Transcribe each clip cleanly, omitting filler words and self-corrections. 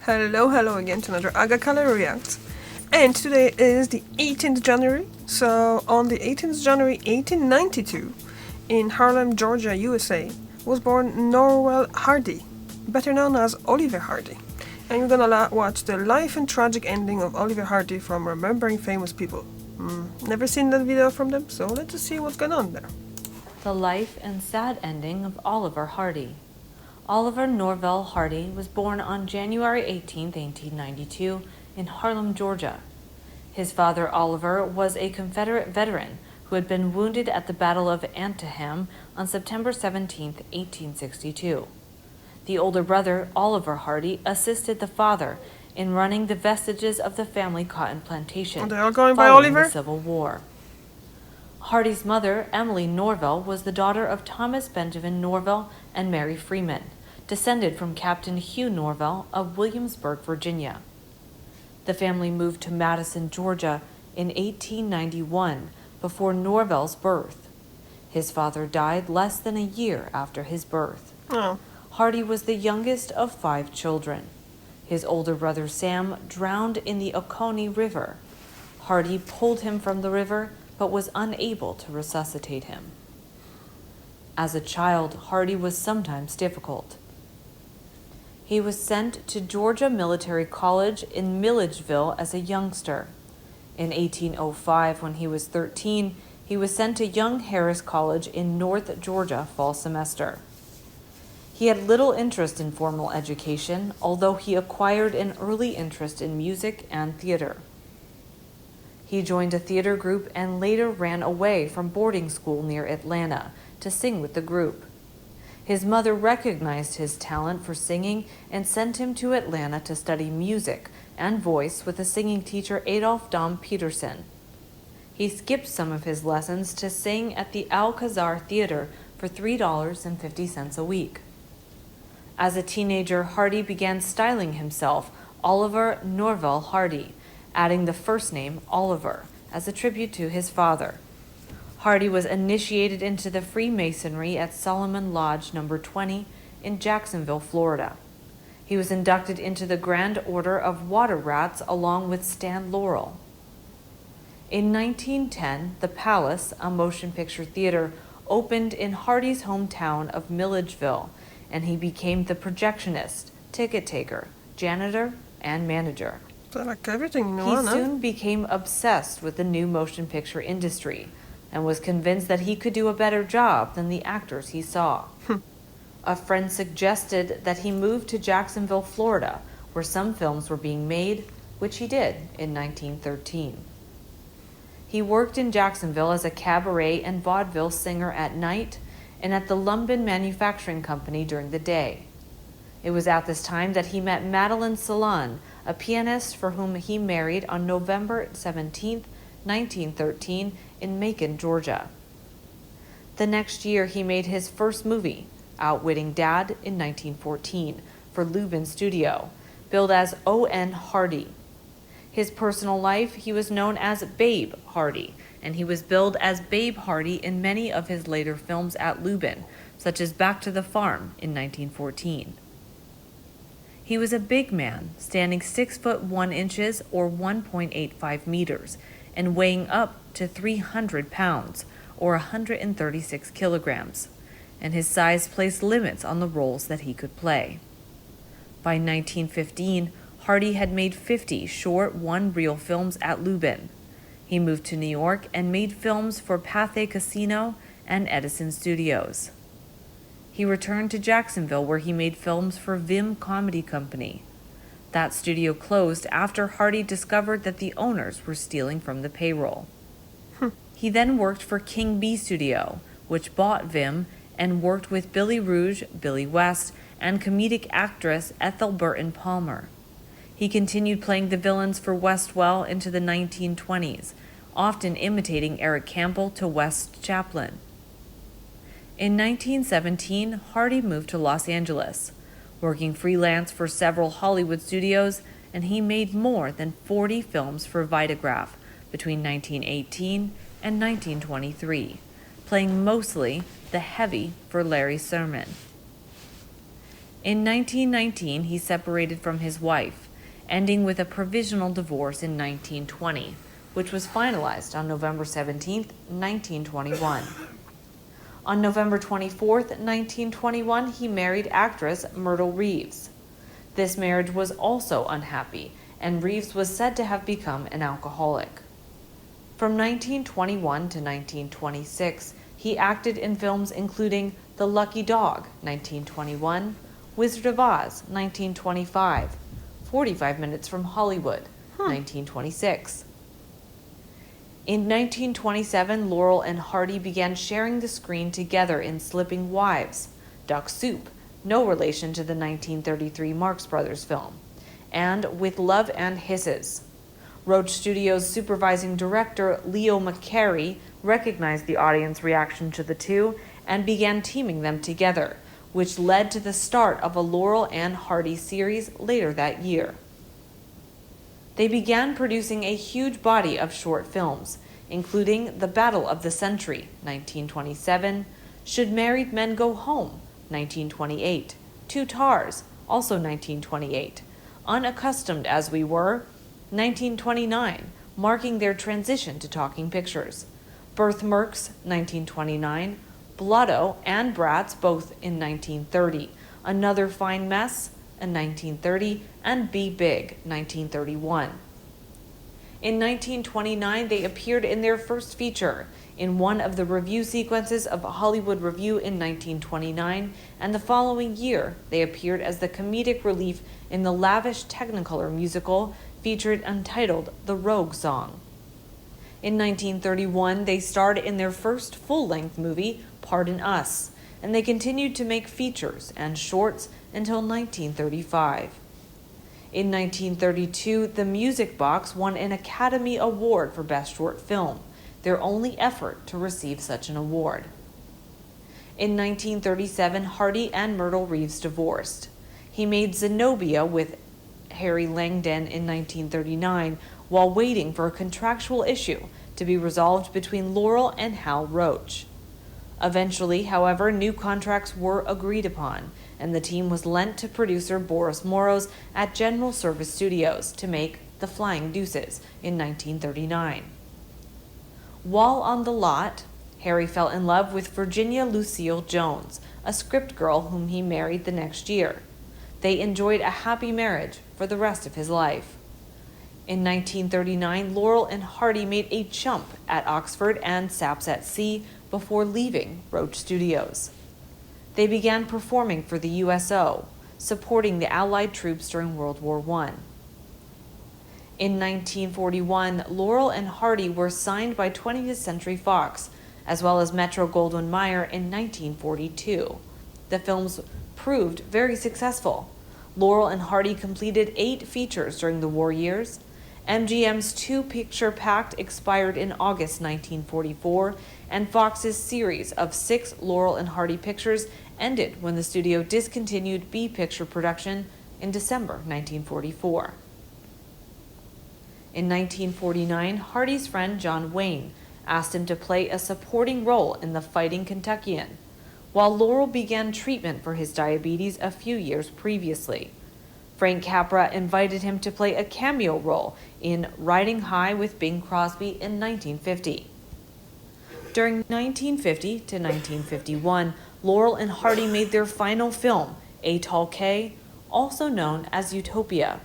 Hello again to another Agakala React. And today is the 18th January. So, on the 18th January 1892, in Harlem, Georgia, USA, was born Norwell Hardy, better known as Oliver Hardy. And we're gonna watch the life and tragic ending of Oliver Hardy from Remembering Famous People. Never seen that video from them, so let's just see what's going on there. The life and sad ending of Oliver Hardy. Oliver Norvell Hardy was born on January 18, 1892, in Harlem, Georgia. His father, Oliver, was a Confederate veteran who had been wounded at the Battle of Antietam on September 17, 1862. The older brother, Oliver Hardy, assisted the father in running the vestiges of the family cotton plantation They all going by following Oliver? the Civil War. Hardy's mother, Emily Norvell, was the daughter of Thomas Benjamin Norvell and Mary Freeman, descended from Captain Hugh Norvell of Williamsburg, Virginia. The family moved to Madison, Georgia in 1891 before Norvell's birth. His father died less than a year after his birth. Oh. Hardy was the youngest of 5 children. His older brother Sam drowned in the Oconee River. Hardy pulled him from the river but was unable to resuscitate him. As a child, Hardy was sometimes difficult. He was sent to Georgia Military College in Milledgeville as a youngster. In 1805, when he was 13, he was sent to Young Harris College in North Georgia fall semester. He had little interest in formal education, although he acquired an early interest in music and theater. He joined a theater group and later ran away from boarding school near Atlanta to sing with the group. His mother recognized his talent for singing and sent him to Atlanta to study music and voice with the singing teacher Adolph Dom Peterson. He skipped some of his lessons to sing at the Alcazar Theater for $3.50 a week. As a teenager, Hardy began styling himself Oliver Norvell Hardy, adding the first name Oliver as a tribute to his father. Hardy was initiated into the Freemasonry at Solomon Lodge No. 20 in Jacksonville, Florida. He was inducted into the Grand Order of Water Rats along with Stan Laurel. In 1910, the Palace, a motion picture theater, opened in Hardy's hometown of Milledgeville, and he became the projectionist, ticket taker, janitor, and manager. So like everything He soon became obsessed with the new motion picture industry and was convinced that he could do a better job than the actors he saw. A friend suggested that he move to Jacksonville, Florida, where some films were being made, which he did in 1913. He worked in Jacksonville as a cabaret and vaudeville singer at night and at the Lumbin Manufacturing Company during the day. It was at this time that he met Madeline Salon, a pianist for whom he married on November 17, 1913, in Macon, Georgia. The next year, he made his first movie, Outwitting Dad, in 1914, for Lubin Studio, billed as O.N. Hardy. His personal life, he was known as Babe Hardy, and he was billed as Babe Hardy in many of his later films at Lubin, such as Back to the Farm in 1914. He was a big man, standing 6 foot 1 inches or 1.85 meters, and weighing up to 300 pounds or 136 kilograms, and his size placed limits on the roles that he could play. By 1915, Hardy had made 50 short one-reel films at Lubin. He moved to New York and made films for Pathé Casino and Edison Studios. He returned to Jacksonville, where he made films for Vim Comedy Company. That studio closed after Hardy discovered that the owners were stealing from the payroll. He then worked for King B Studio, which bought Vim, and worked with Billy Rouge, Billy West, and comedic actress Ethel Burton Palmer. He continued playing the villains for Westwell into the 1920s, often imitating Eric Campbell to West Chaplin. In 1917, Hardy moved to Los Angeles, working freelance for several Hollywood studios, and he made more than 40 films for Vitagraph between 1918 and 1923, playing mostly the heavy for Larry Sermon. In 1919, he separated from his wife, ending with a provisional divorce in 1920, which was finalized on November 17, 1921. On November 24, 1921, he married actress Myrtle Reeves. This marriage was also unhappy, and Reeves was said to have become an alcoholic. From 1921 to 1926, he acted in films including The Lucky Dog, 1921, Wizard of Oz, 1925, 45 Minutes from Hollywood, 1926. In 1927, Laurel and Hardy began sharing the screen together in Slipping Wives, Duck Soup, no relation to the 1933 Marx Brothers film, and With Love and Hisses. Roach Studios' supervising director, Leo McCarey, recognized the audience reaction to the two and began teaming them together, which led to the start of a Laurel and Hardy series later that year. They began producing a huge body of short films, including The Battle of the Century, 1927, Should Married Men Go Home, 1928, Two Tars, also 1928, Unaccustomed as We Were, 1929, marking their transition to talking pictures, Birthmarks, 1929, Blotto and Bratz, both in 1930, Another Fine Mess, in 1930, and Be Big, 1931. In 1929, they appeared in their first feature, in one of the review sequences of Hollywood Review in 1929, and the following year, they appeared as the comedic relief in the lavish Technicolor musical featured entitled The Rogue Song. In 1931, they starred in their first full-length movie, Pardon Us, and they continued to make features and shorts until 1935. In 1932, The Music Box won an Academy Award for Best Short Film, their only effort to receive such an award. In 1937, Hardy and Myrtle Reeves divorced. He made Zenobia with Harry Langdon in 1939 while waiting for a contractual issue to be resolved between Laurel and Hal Roach. Eventually, however, new contracts were agreed upon, and the team was lent to producer Boris Moros at General Service Studios to make The Flying Deuces in 1939. While on the lot, Harry fell in love with Virginia Lucille Jones, a script girl whom he married the next year. They enjoyed a happy marriage for the rest of his life. In 1939, Laurel and Hardy made a jump at Oxford and Saps at Sea before leaving Roach Studios. They began performing for the USO, supporting the Allied troops during World War I. In 1941, Laurel and Hardy were signed by 20th Century Fox, as well as Metro-Goldwyn-Mayer in 1942. The films proved very successful. Laurel and Hardy completed 8 features during the war years. MGM's 2-picture pact expired in August 1944, and Fox's series of 6 Laurel and Hardy pictures ended when the studio discontinued B-picture production in December 1944. In 1949, Hardy's friend John Wayne asked him to play a supporting role in The Fighting Kentuckian, while Laurel began treatment for his diabetes a few years previously. Frank Capra invited him to play a cameo role in Riding High with Bing Crosby in 1950. During 1950 to 1951, Laurel and Hardy made their final film, Atoll K, also known as Utopia.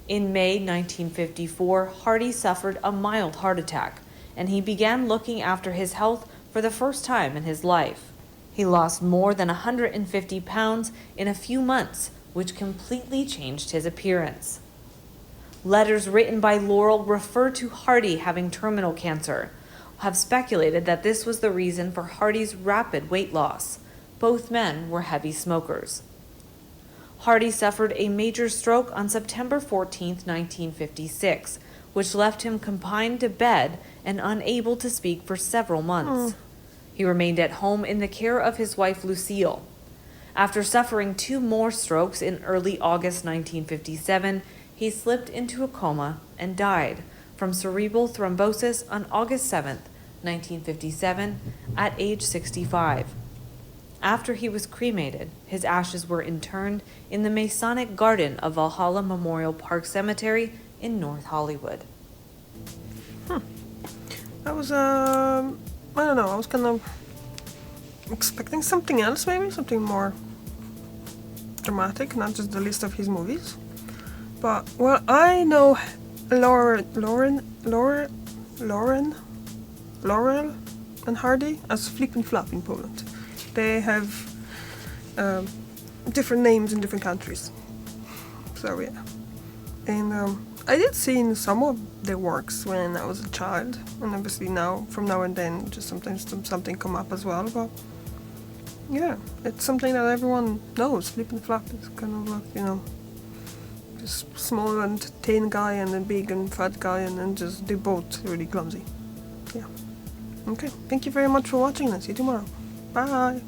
In May 1954, Hardy suffered a mild heart attack, and he began looking after his health for the first time in his life. He lost more than 150 pounds in a few months, which completely changed his appearance. Letters written by Laurel refer to Hardy having terminal cancer, have speculated that this was the reason for Hardy's rapid weight loss. Both men were heavy smokers. Hardy suffered a major stroke on September 14, 1956, which left him confined to bed and unable to speak for several months. He remained at home in the care of his wife Lucille. After suffering 2 more strokes in early August 1957, he slipped into a coma and died from cerebral thrombosis on August 7, 1957, at age 65. After he was cremated, his ashes were interred in the Masonic Garden of Valhalla Memorial Park Cemetery in North Hollywood. I was, I don't know, I was kind of expecting something else, maybe something more dramatic, not just the list of his movies. But, well, I know Laurel and Hardy as Flip and Flop in Poland. They have different names in different countries. So yeah. And I did see in some of their works when I was a child, and obviously now, from now and then, just sometimes something come up as well. But yeah, it's something that everyone knows. Flip and Flop is kind of like, you know, just small and thin guy and a big and fat guy, and then just they're both really clumsy. Yeah. Okay, thank you very much for watching, and see you tomorrow. Bye!